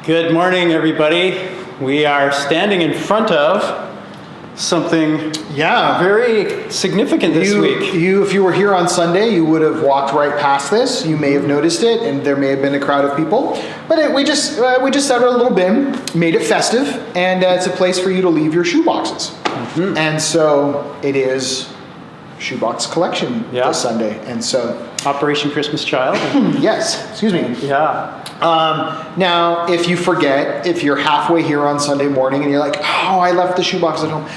Good morning, everybody. We are standing in front of something very significant this week. If you were here on Sunday, you would have walked right past this. You may have noticed it, and there may have been a crowd of people. But we just set out a little bin, made it festive, and it's a place for you to leave your shoeboxes. Mm-hmm. And so it is shoebox collection this Sunday, and so Operation Christmas Child. Yes, excuse me. Yeah. Now, if you forget, if you're halfway here on Sunday morning and you're like, oh, I left the shoebox at home,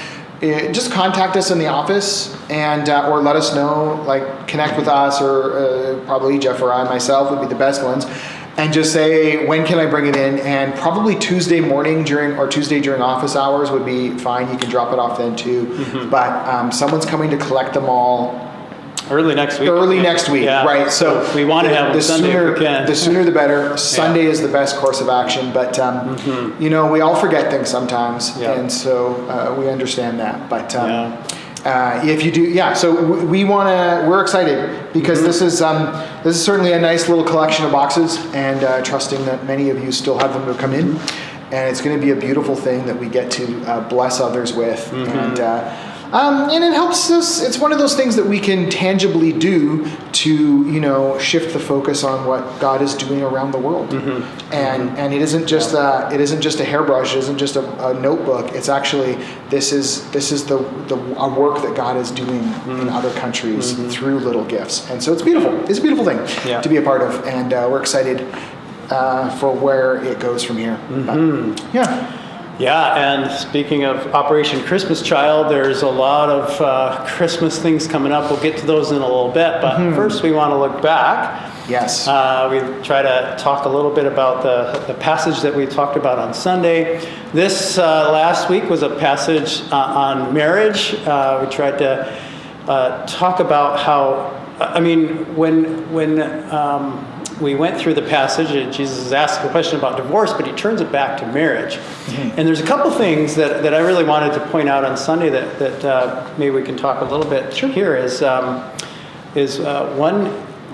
just contact us in the office and or let us know, like connect with us, or probably Jeff or I myself would be the best ones, and just say, when can I bring it in? And probably Tuesday morning Tuesday during office hours would be fine. You can drop it off then too. Mm-hmm. But someone's coming to collect them all early next week. Right? So we want to have the Sunday if we can. The sooner the better. Sunday is the best course of action, but we all forget things sometimes, and so we understand that. But if you do, so we're excited because this is certainly a nice little collection of boxes, and trusting that many of you still have them to come in, and it's going to be a beautiful thing that we get to bless others with, and it helps us. It's one of those things that we can tangibly do to, shift the focus on what God is doing around the world. Mm-hmm. And it isn't just a hairbrush. It isn't just a notebook. It's actually this is a work that God is doing in other countries through little gifts. And so it's beautiful. It's a beautiful thing to be a part of, and we're excited for where it goes from here. But, Yeah, and speaking of Operation Christmas Child, there's a lot of Christmas things coming up. We'll get to those in a little bit, but first we want to look back. Yes. We try to talk a little bit about the passage that we talked about on Sunday. This last week was a passage on marriage. We tried to talk about how, when we went through the passage, and Jesus is asking a question about divorce, but he turns it back to marriage. Mm-hmm. And there's a couple things that I really wanted to point out on Sunday that maybe we can talk a little bit here is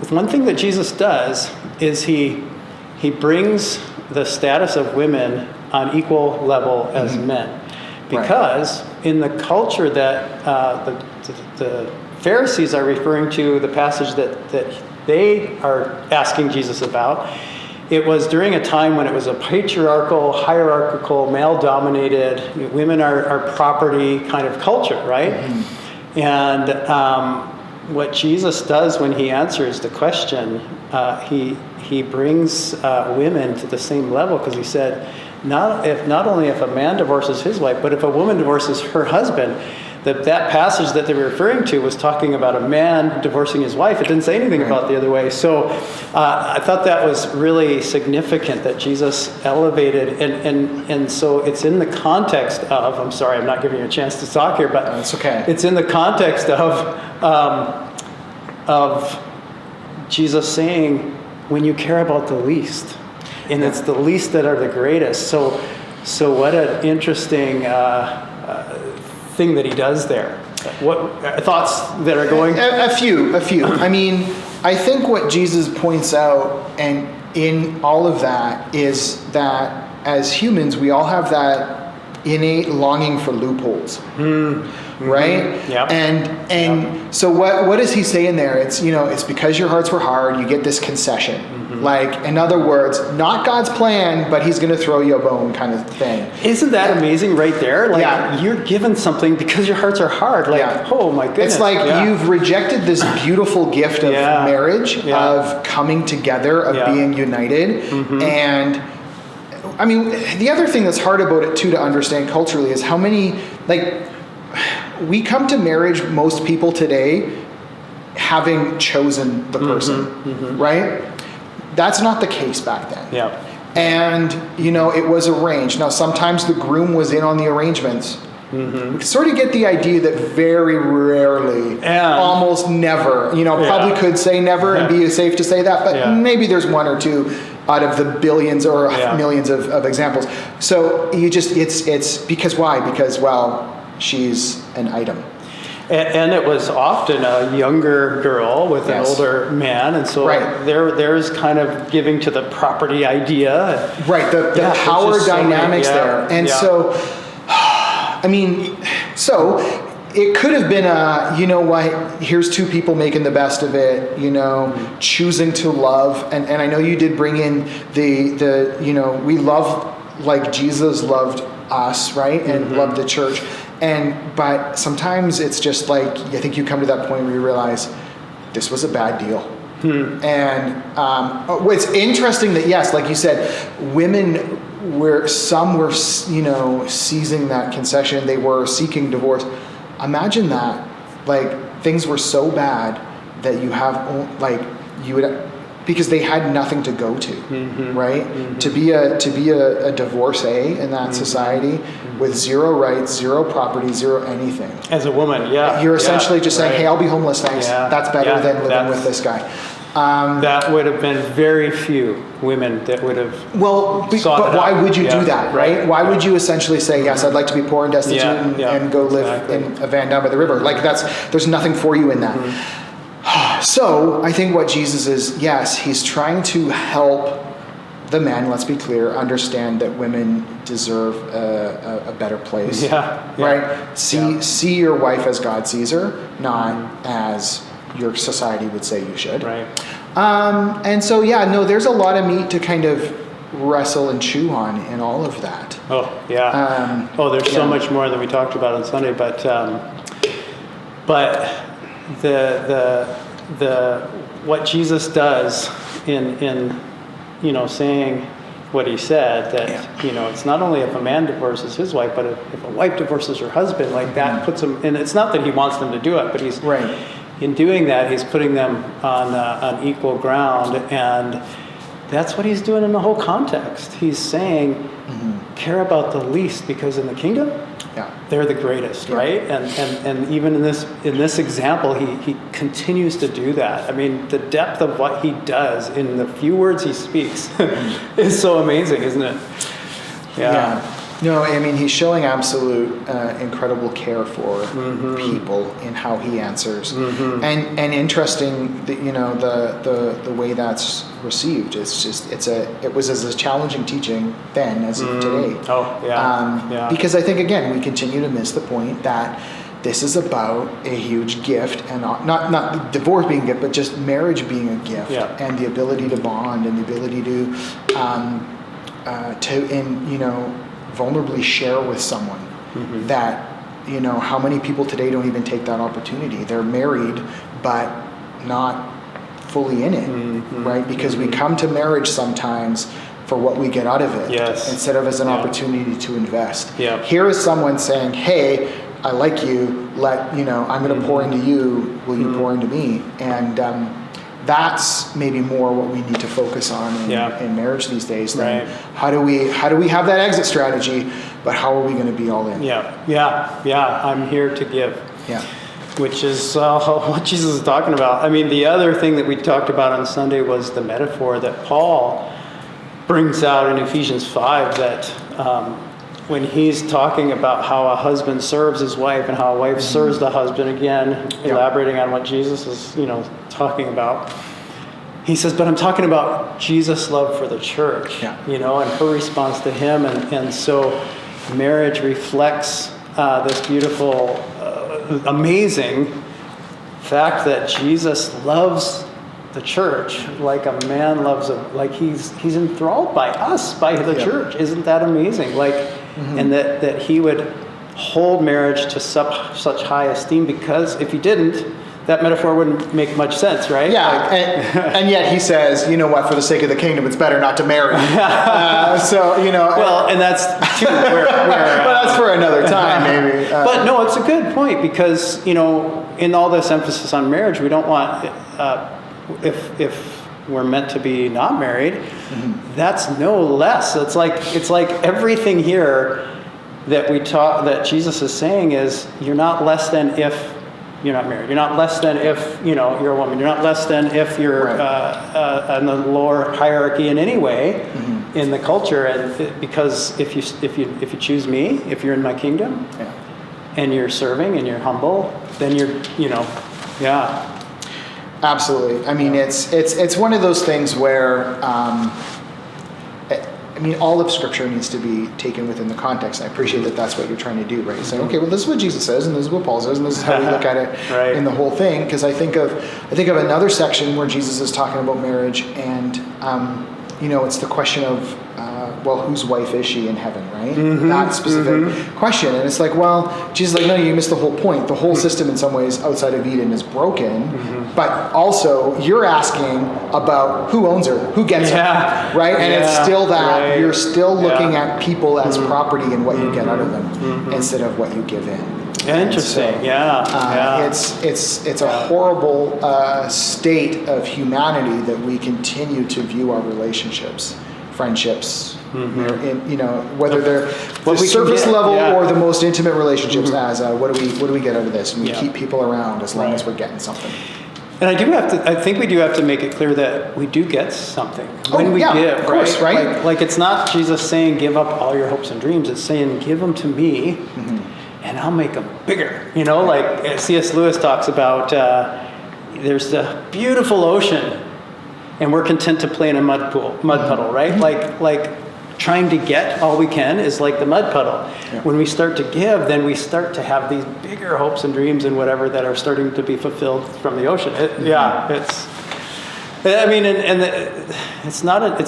one thing that Jesus does is he brings the status of women on equal level as men. Because in the culture that the Pharisees are referring to, the passage that they are asking Jesus about, it was during a time when it was a patriarchal, hierarchical, male-dominated, women are property kind of culture, right? Mm-hmm. And what Jesus does when he answers the question, he brings women to the same level, because he said, not only if a man divorces his wife, but if a woman divorces her husband. That passage that they were referring to was talking about a man divorcing his wife. It didn't say anything about the other way. So I thought that was really significant that Jesus elevated, and so it's in the context of, I'm sorry, I'm not giving you a chance to talk here, but it's okay. It's in the context of Jesus saying, when you care about the least, and it's the least that are the greatest. So what an interesting thing that he does there. What thoughts that are going? A few. I think what Jesus points out, and in all of that, is that as humans, we all have that innate longing for loopholes, right? Yep. And so what does he say in there? It's it's because your hearts were hard. You get this concession. Like, in other words, not God's plan, but he's going to throw you a bone kind of thing. Isn't that amazing right there? Like, you're given something because your hearts are hard. Like, oh my goodness. It's like you've rejected this beautiful gift of marriage, of coming together, of being united. Mm-hmm. And, the other thing that's hard about it, too, to understand culturally is how many, we come to marriage, most people today, having chosen the person, right? That's not the case back then. Yeah. And, it was arranged. Now, sometimes the groom was in on the arrangements. Mm-hmm. We sort of get the idea that very rarely, almost never, probably could say never and be safe to say that, but maybe there's one or two out of the billions or millions of examples. So it's because why? Because, she's an item. And it was often a younger girl with an older man, and so there's kind of giving to the property idea. Right, the power dynamics there. And so, I mean, so it could have been you know what, here's two people making the best of it, you know, choosing to love. And I know you did bring in the you know, we love like Jesus loved us, right? And loved the church. But sometimes it's just like, I think you come to that point where you realize this was a bad deal. And what's interesting that, yes, like you said, women some were, you know, seizing that concession. They were seeking divorce. Imagine that, like, things were so bad that you have, like, you would, because they had nothing to go to, right? To be a divorcee in that society with zero rights, zero property, zero anything. As a woman, you're essentially just saying, "Hey, I'll be homeless, thanks." That's better than living with this guy. That would have been very few women that would have. Well, but why would you do that, right? Why would you essentially say, "Yes, I'd like to be poor and destitute and go live in a van down by the river"? Like there's nothing for you in that. So I think what Jesus is, yes, he's trying to help the men, let's be clear, understand that women deserve a better place. Right? See your wife as God sees her, not as your society would say you should. Right. And so, there's a lot of meat to kind of wrestle and chew on in all of that. Oh, yeah. There's so much more than we talked about on Sunday, but the what Jesus does in you know, saying what he said, that you know, it's not only if a man divorces his wife, but if a wife divorces her husband, like that puts him, and it's not that he wants them to do it, but he's in doing that, he's putting them on equal ground, and that's what he's doing in the whole context. He's saying, care about the least, because in the kingdom, they're the greatest, right? And even in this example, he continues to do that. I mean, the depth of what he does in the few words he speaks is so amazing, isn't it? Yeah. No, I mean, he's showing absolute incredible care for people in how he answers, and interesting that, you know, the way that's received. It's just it was as a challenging teaching then as today. Because I think, again, we continue to miss the point that this is about a huge gift, and not divorce being a gift, but just marriage being a gift, and the ability to bond and the ability to you know, vulnerably share with someone that, you know, how many people today don't even take that opportunity. They're married, but not fully in it, right? Because we come to marriage sometimes for what we get out of it, instead of as an opportunity to invest. Here is someone saying, "Hey, I like you. I'm going to pour into you. Will you pour into me?" And that's maybe more what we need to focus on in marriage these days. Than how do we have that exit strategy, but how are we going to be all in? I'm here to give. Which is what Jesus is talking about. I mean, the other thing that we talked about on Sunday was the metaphor that Paul brings out in Ephesians 5, that when he's talking about how a husband serves his wife and how a wife serves the husband, again, elaborating on what Jesus is, you know, talking about. He says, but I'm talking about Jesus' love for the church, you know, and her response to him. And so marriage reflects this beautiful, amazing fact that Jesus loves the church like a man loves like he's enthralled by us, by the church. Isn't that amazing? Like, and that he would hold marriage to such high esteem, because if he didn't, that metaphor wouldn't make much sense, right? And yet he says, you know what, for the sake of the kingdom, it's better not to marry. So, you know. Well, and that's too, where well, that's for another time, maybe. But no, it's a good point, because, you know, in all this emphasis on marriage, we don't want, if we're meant to be not married, that's no less. It's like everything here that that Jesus is saying is, you're not less than if you're not married. You're not less than if, you know, you're a woman. You're not less than if you're in the lower hierarchy in any way in the culture. And because if you choose me, if you're in my kingdom, and you're serving and you're humble, then you're, yeah. Absolutely. I mean, it's one of those things where, all of Scripture needs to be taken within the context. I appreciate that that's what you're trying to do, right? Saying, okay, well, this is what Jesus says, and this is what Paul says, and this is how we look at it right. in the whole thing. Because I think of another section where Jesus is talking about marriage, and it's the question of, whose wife is she in heaven, right? Mm-hmm. That specific question. And it's like, well, Jesus is like, no, you missed the whole point. The whole system in some ways outside of Eden is broken, but also you're asking about who owns her, who gets her, right? And it's still that you're still looking at people as property and what you get out of them instead of what you give in. Interesting. So, it's a horrible state of humanity that we continue to view our relationships, friendships, whether they're the surface level or the most intimate relationships as what do we get out of this? And we keep people around as long as we're getting something. And I think we do have to make it clear that we do get something when we give, of course, right? Like it's not Jesus saying, give up all your hopes and dreams. It's saying, give them to me and I'll make them bigger. Like C.S. Lewis talks about, there's the beautiful ocean and we're content to play in a mud puddle, right? Like trying to get all we can is like the mud puddle. Yeah. When we start to give, then we start to have these bigger hopes and dreams and whatever that are starting to be fulfilled from the ocean. It's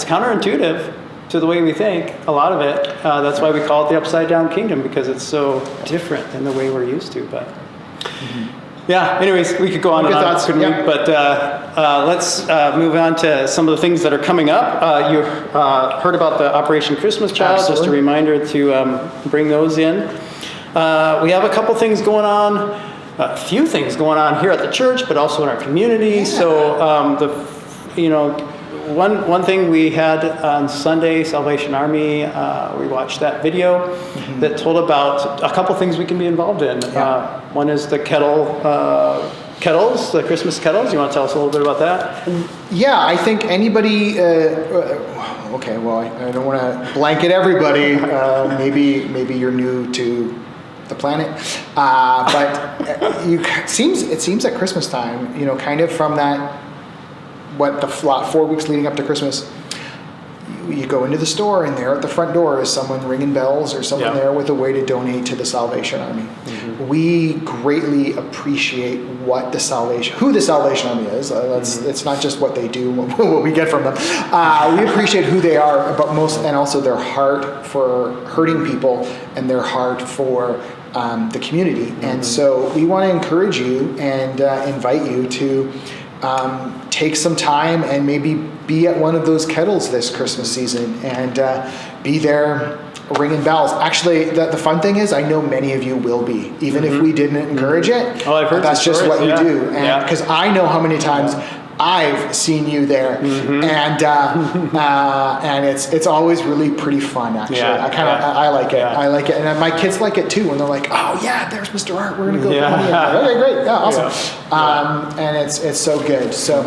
counterintuitive to the way we think, a lot of it. That's why we call it the upside down kingdom, because it's so different than the way we're used to. But anyways, we could go on and on, couldn't we? But let's move on to some of the things that are coming up. You heard about the Operation Christmas Child. Absolutely. Just a reminder to bring those in. We have a couple things going on, a few things going on here at the church, but also in our community. So one thing we had on Sunday, Salvation Army, we watched that video that told about a couple things we can be involved in. One is the kettles, the Christmas kettles. You want to tell us a little bit about that? Yeah, I think anybody, okay, well, I don't want to blanket everybody. Maybe you're new to the planet, but it seems at Christmas time, kind of from that, the 4 weeks leading up to Christmas, you go into the store and there at the front door is someone ringing bells or someone there with a way to donate to the Salvation Army. We greatly appreciate who the Salvation Army is. It's not just what they do, what we get from them. We appreciate who they are, but and also their heart for hurting people and their heart for the community. And so we want to encourage you and invite you to take some time and maybe be at one of those kettles this Christmas season and be there ringing bells. Actually, the fun thing is I know many of you will be, even if we didn't encourage it. Oh, I've heard that's just what you do. And because I know how many times I've seen you there, and it's always really pretty fun. Actually, I like it. I like it, and my kids like it too. And they're like, "Oh yeah, there's Mr. Art. We're gonna go." Okay, great. Awesome. And it's so good. So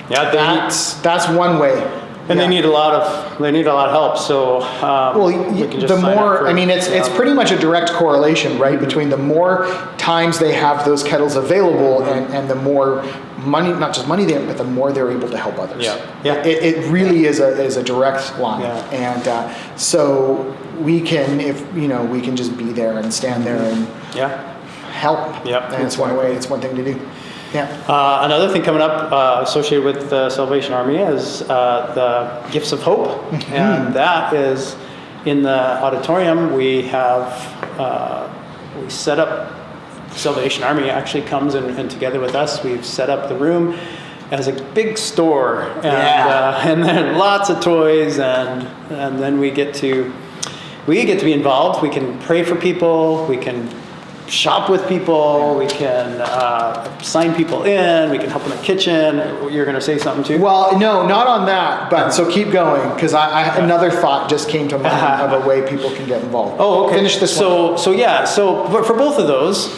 that's one way. And they need a lot of help. So the more it's pretty much a direct correlation, right, between the more times they have those kettles available and the more money, not just money but the more they're able to help others. It really is a direct line. And so we can we can just be there and stand there and help. And it's one way. It's one thing to do. Another thing coming up associated with the Salvation Army is the Gifts of Hope, and that is in the auditorium. We have we set up. Salvation Army actually comes and together with us, we've set up the room as a big store, and then lots of toys, and then we get to be involved. We can pray for people. We can shop with people. We can sign people in. We can help in the kitchen. You're going to say something too? Well, no, not on that. But so keep going, because another thought just came to mind of a way people can get involved. Oh, okay. Finish this one. So for both of those,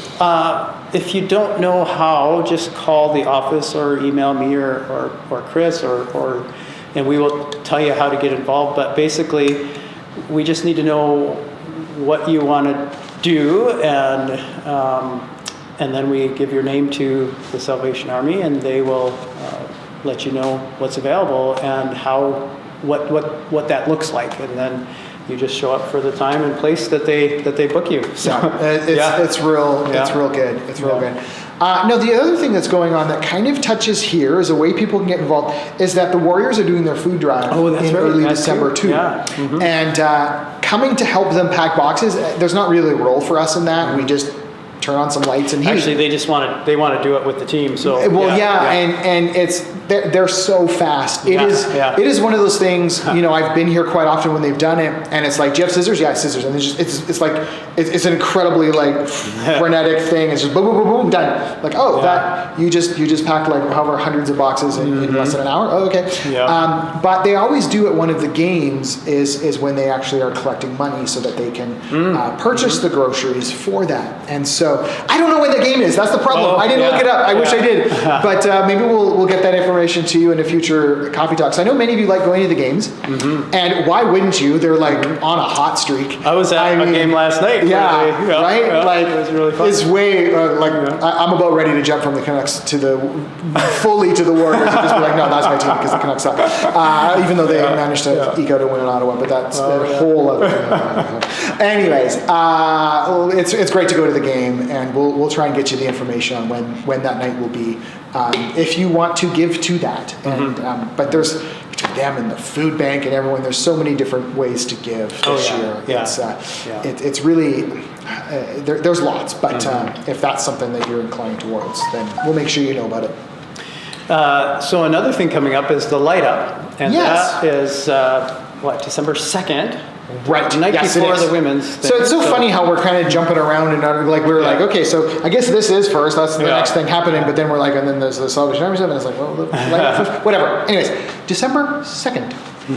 if you don't know how, just call the office or email me or Chris and we will tell you how to get involved. But basically, we just need to know what you want to do, and and then we give your name to the Salvation Army, and they will let you know what's available and what that looks like, and then you just show up for the time and place that they book you. So it's real good. It's real good. No, the other thing that's going on that kind of touches here is a way people can get involved is that the Warriors are doing their food drive in early December too. Yeah. Mm-hmm. And coming to help them pack boxes, there's not really a role for us in that. We just turn on some lights and heat. Actually, they want to do it with the team. So and it's they're so fast. It is one of those things. I've been here quite often when they've done it, and it's like, do you have scissors? Yeah, scissors. And it's like it's an incredibly like frenetic thing. It's just boom, boom, boom, boom, done. Like that you just packed like however hundreds of boxes in less than an hour. Oh, okay. Yeah. But they always do at one of the games is when they actually are collecting money so that they can purchase the groceries for that. And so I don't know when the game is. That's the problem. I didn't look it up. I wish I did. But maybe we'll get that information to you in a future coffee talks. I know many of you like going to the games, and why wouldn't you? They're like on a hot streak. I was at a game last night. Right? Yeah, like it was really fun. It's way I'm about ready to jump from the Canucks fully to the Warriors and just be like, no, that's my team because the Canucks suck. Even though they managed to eke out a win in Ottawa, but that's a whole other thing. Anyways, it's great to go to the game, and we'll try and get you the information on when that night will be. If you want to give to that, and but there's between them and the food bank and everyone, there's so many different ways to give this year. It's really there's lots, but if that's something that you're inclined towards, then we'll make sure you know about it. So another thing coming up is the light up, and that is December 2nd. Right. The night before the women's thing. So it's so funny how we're kind of jumping around and like we're like, okay, so I guess this is first. That's the next thing happening. But then we're like, and then there's the Salvation Army stuff, and it's like, well, the light up first. Whatever. Anyways, December 2nd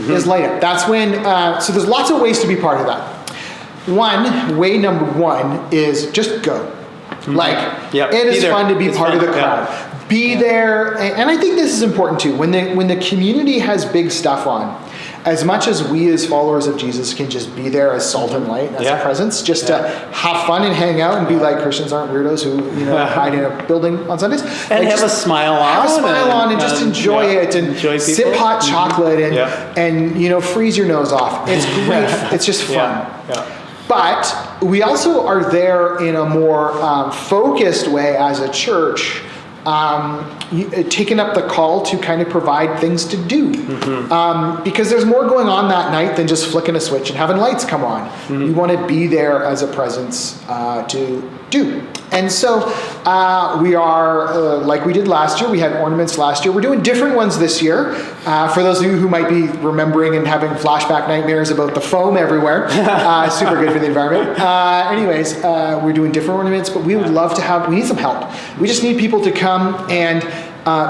is light up. That's when. So there's lots of ways to be part of that. Way number one is just go. Like it is fun to be part of the crowd. Be there, and I think this is important too. When the community has big stuff on. As much as we as followers of Jesus can just be there as salt and light, as a presence, just to have fun and hang out and be like Christians aren't weirdos who hide in a building on Sundays. And have a smile on. Have a smile on and just enjoy it and sip hot chocolate and freeze your nose off. It's great. It's just fun. But we also are there in a more focused way as a church. Taking up the call to kind of provide things to do. Because there's more going on that night than just flicking a switch and having lights come on. You want to be there as a presence to do. And so we are, like we did last year, we had ornaments last year. We're doing different ones this year. For those of you who might be remembering and having flashback nightmares about the foam everywhere, super good for the environment. We're doing different ornaments, but we would love to we need some help. We just need people to come and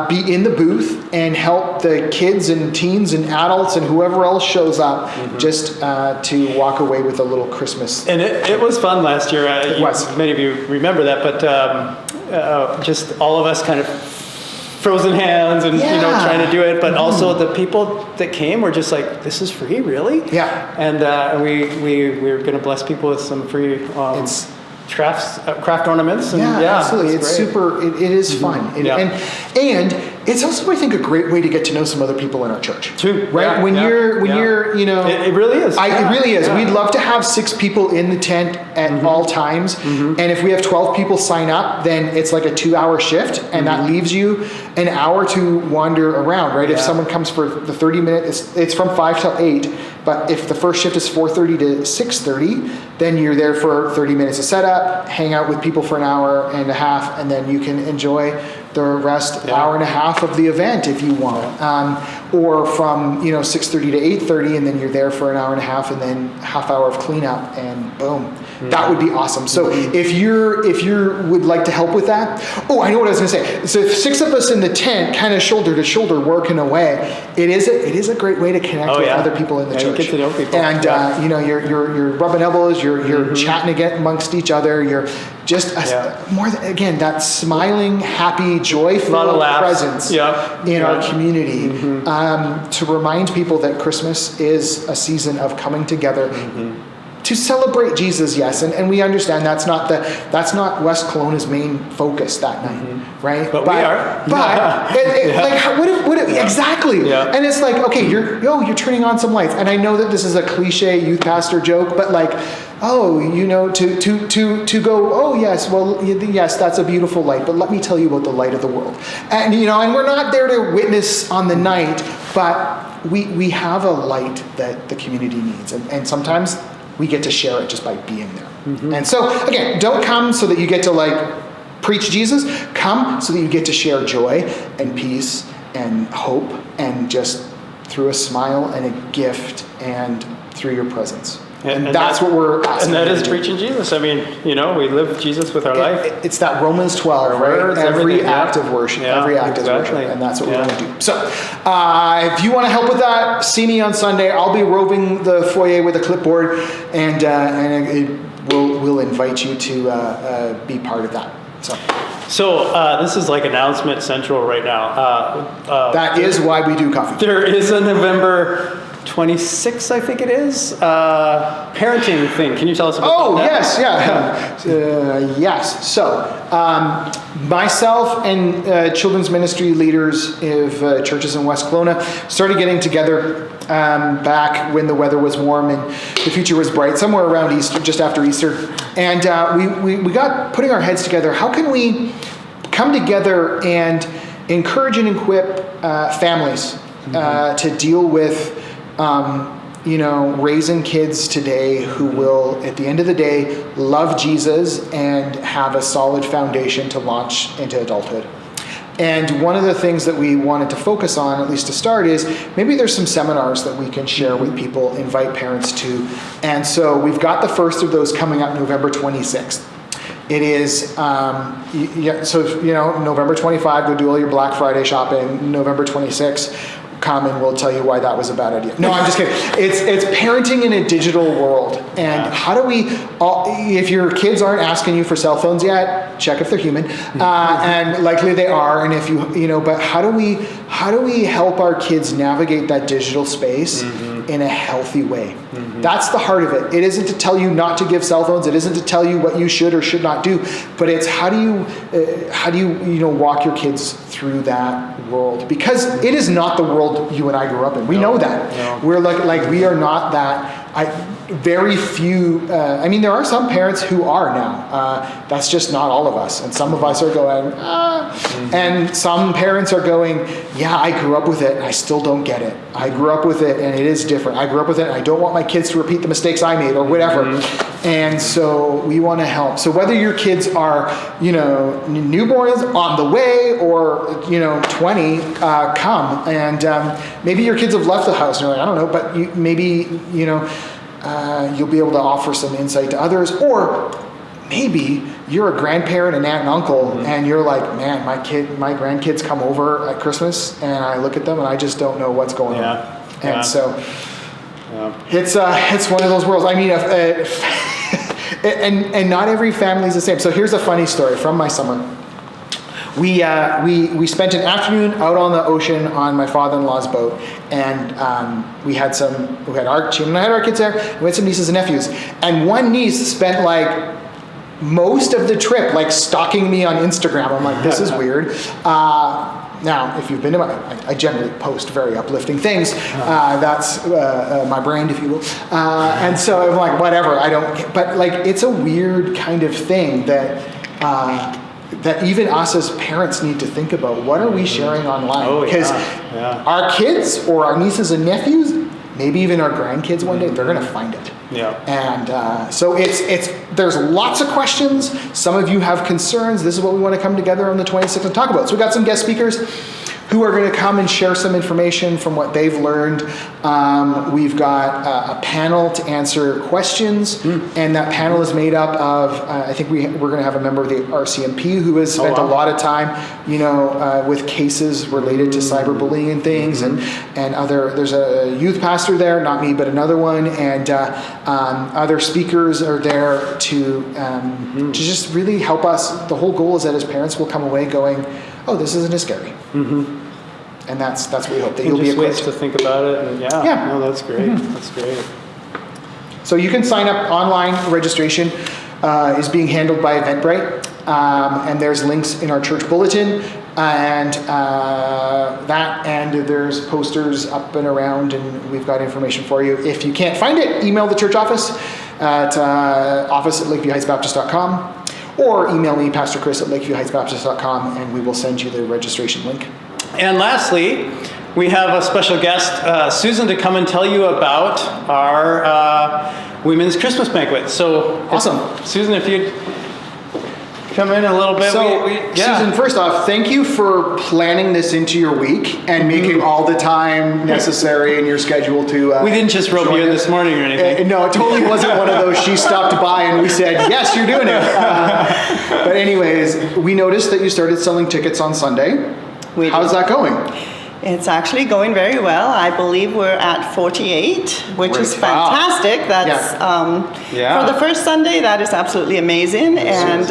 be in the booth and help the kids and teens and adults and whoever else shows up just to walk away with a little Christmas. And it was fun last year. It was. Many of you remember that, but just all of us kind of frozen hands and trying to do it, but also the people that came were just like, this is free, really? Yeah. And we were going to bless people with some free craft ornaments. And absolutely. It's super. It is fun, and it's also, I think, a great way to get to know some other people in our church. True. Right? When you're, it really is. It really is. We'd love to have 6 people in the tent at all times, and if we have 12 people sign up, then it's like a 2-hour shift, and that leaves you an hour to wander around. Right? If someone comes for the 30 minutes, it's from 5 till 8. But if the first shift is 4:30 to 6:30, then you're there for 30 minutes of setup, hang out with people for an hour and a half, and then you can enjoy the rest hour and a half of the event if you want. Or from 6:30 to 8:30, and then you're there for an hour and a half, and then half hour of cleanup, and boom. That would be awesome. So if you would like to help with that, I know what I was going to say. So if 6 of us in the tent, kind of shoulder to shoulder, working away, it is a great way to connect with other people in the church. You get to know people. And you're rubbing elbows, you're chatting again amongst each other. You're just more than, again, that smiling, happy, joyful presence in our community to remind people that Christmas is a season of coming together. to celebrate Jesus, yes, and we understand that's not West Kelowna's main focus that night, right? But we are. But like, what if exactly? Yeah. And it's like, okay, you're turning on some lights, and I know that this is a cliche youth pastor joke, but like, to go, oh yes, well yes, that's a beautiful light, but let me tell you about the light of the world, and and we're not there to witness on the night, but we have a light that the community needs, and sometimes we get to share it just by being there. Mm-hmm. And so again, don't come so that you get to like preach Jesus. Come so that you get to share joy and peace and hope, and just through a smile and a gift and through your presence. And that's what we're asking. And that is preaching Jesus. I mean, we live Jesus with our life. It's that Romans 12, right? Words, every act of worship. Yeah, every act is worship. And that's what we want to do. So if you want to help with that, see me on Sunday. I'll be roving the foyer with a clipboard, and we'll invite you to be part of that. So this is like announcement central right now. That is why we do coffee. There is a November 26th, I think it is, parenting thing. Can you tell us about that? Yes. So myself and children's ministry leaders of churches in West Kelowna started getting together back when the weather was warm and the future was bright, somewhere around Easter, just after Easter. And we got putting our heads together. How can we come together and encourage and equip families to deal with raising kids today who will, at the end of the day, love Jesus and have a solid foundation to launch into adulthood. And one of the things that we wanted to focus on, at least to start, is maybe there's some seminars that we can share with people, invite parents to. And so we've got the first of those coming up November 26th. It is, November 25, go do all your Black Friday shopping. November 26th, come and we'll tell you why that was a bad idea. No, I'm just kidding. It's parenting in a digital world. And how do we, if your kids aren't asking you for cell phones yet, check if they're human. And likely they are. And if but how do we help our kids navigate that digital space in a healthy way? That's the heart of it. It isn't to tell you not to give cell phones. It isn't to tell you what you should or should not do. But it's how do you walk your kids through that world? Because it is not the world you and I grew up in. We know that. No. We're like we are not that. Very few. There are some parents who are now. That's just not all of us. And some of us are going, and some parents are going, yeah, I grew up with it and I still don't get it. I grew up with it and it is different. I grew up with it and I don't want my kids to repeat the mistakes I made or whatever. And so we want to help. So whether your kids are, newborns on the way or, 20, come. And maybe your kids have left the house and you're like, I don't know, but you'll be able to offer some insight to others. Or maybe you're a grandparent, an aunt and uncle, and you're like, man, my grandkids come over at Christmas and I look at them and I just don't know what's going on. And so it's one of those worlds. And not every family is the same. So here's a funny story from my summer. We spent an afternoon out on the ocean on my father-in-law's boat, and she and I had our kids there. We had some nieces and nephews, and one niece spent like most of the trip like stalking me on Instagram. I'm like, this is weird. Now, if you've been to I generally post very uplifting things. That's my brand, if you will. And so I'm like, whatever. But like, it's a weird kind of thing that even us as parents need to think about. What are we sharing online? Because our kids or our nieces and nephews, maybe even our grandkids one day, they're going to find it. Yeah. And so there's lots of questions. Some of you have concerns. This is what we want to come together on the 26th and talk about. So we've got some guest speakers who are going to come and share some information from what they've learned. We've got a panel to answer questions, and that panel is made up of, I think we're going to have a member of the RCMP who has spent a lot of time, with cases related to cyberbullying and things, and there's a youth pastor there, not me, but another one, and other speakers are there to just really help us. The whole goal is that as parents will come away going, oh, this isn't as scary. And that's what we hope, that you'll be equipped. Ways to think about it. And no, that's great. That's great. So you can sign up online. Registration is being handled by Eventbrite, and there's links in our church bulletin, and there's posters up and around, and we've got information for you. If you can't find it, email the church office at office@lakeviewheightsbaptist.com, or email me, Pastor Chris at lakeviewheightsbaptist.com, and we will send you the registration link. And lastly, we have a special guest, Susan, to come and tell you about our women's Christmas banquet. So, awesome. Susan, if you'd come in a little bit. So, Susan, first off, thank you for planning this into your week and making all the time necessary in your schedule to we didn't just rope you in this morning or anything. No, it totally wasn't one of those she stopped by and we said, yes, you're doing it. But anyways, we noticed that you started selling tickets on Sunday. How's that going? It's actually going very well. I believe we're at 48, which is fantastic. Wow. That's for the first Sunday. That is absolutely amazing. And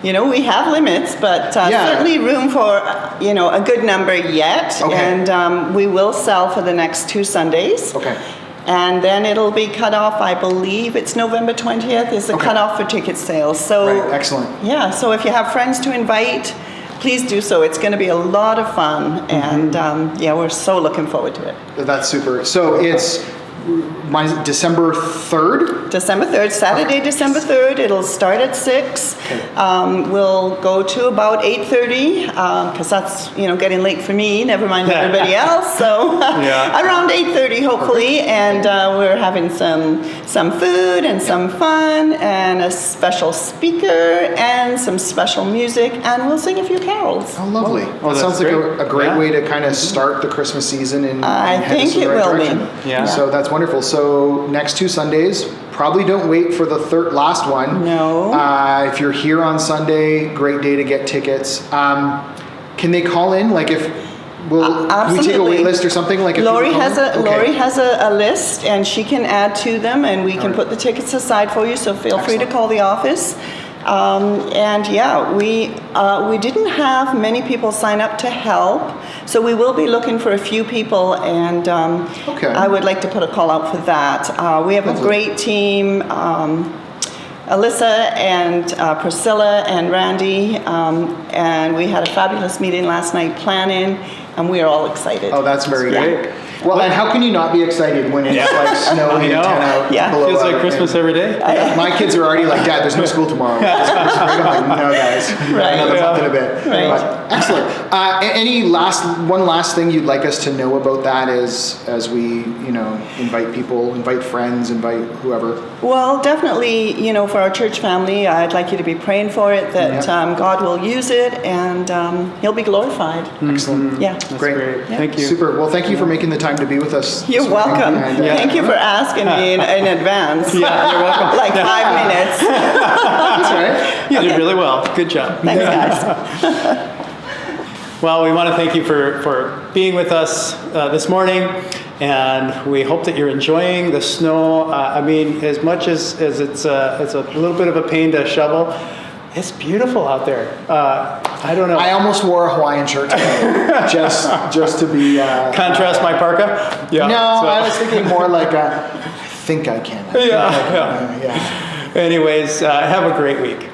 we have limits, but certainly room for a good number yet. Okay. And we will sell for the next 2 Sundays. Okay. And then it'll be cut off. I believe it's November 20th is the cutoff for ticket sales. So excellent. Yeah. So if you have friends to invite, please do so. It's going to be a lot of fun, and we're so looking forward to it. That's super. So it's December 3rd? December 3rd, Saturday, December 3rd. It'll start at 6. We'll go to about 8:30, because that's, getting late for me, never mind everybody else. So around 8:30, hopefully. And we're having some food and some fun and a special speaker and some special music, and we'll sing a few carols. Oh, lovely. Well, that sounds like a great way to kind of start the Christmas season and I think it will be. Yeah. So that's wonderful. So next 2 Sundays, probably don't wait for the last one. No. If you're here on Sunday, great day to get tickets. Can they call in? Like if we take a wait list or something? Like if Lori has a list, and she can add to them, and we can put the tickets aside for you. So feel free to call the office. We didn't have many people sign up to help, so we will be looking for a few people, and I would like to put a call out for that. We have a great team, Alyssa and Priscilla and Randy, and we had a fabulous meeting last night planning, and we are all excited. Oh, that's very great. Well, and how can you not be excited when it's like snowy and 10 out below? Feels like Christmas every day. My kids are already like, Dad, there's no school tomorrow. I'm like, no, guys. Another month and a bit. Right. But, excellent. One last thing you'd like us to know about that is, as we, invite people, invite friends, invite whoever? Well, definitely, for our church family, I'd like you to be praying for it, that God will use it, and He'll be glorified. Excellent. Yeah. That's great. Thank you. Super. Well, thank you for making the time to be with us. You're welcome. And, thank you for asking me in advance. Yeah, you're welcome. Like 5 minutes. That's all right. You did really well. Good job. Thanks, guys. Well, we want to thank you for being with us this morning, and we hope that you're enjoying the snow. As much as it's a little bit of a pain to shovel, it's beautiful out there. I don't know. I almost wore a Hawaiian shirt today, just to be contrast my parka. Yeah. No, I was thinking more like I think I can. Yeah. Anyways, have a great week.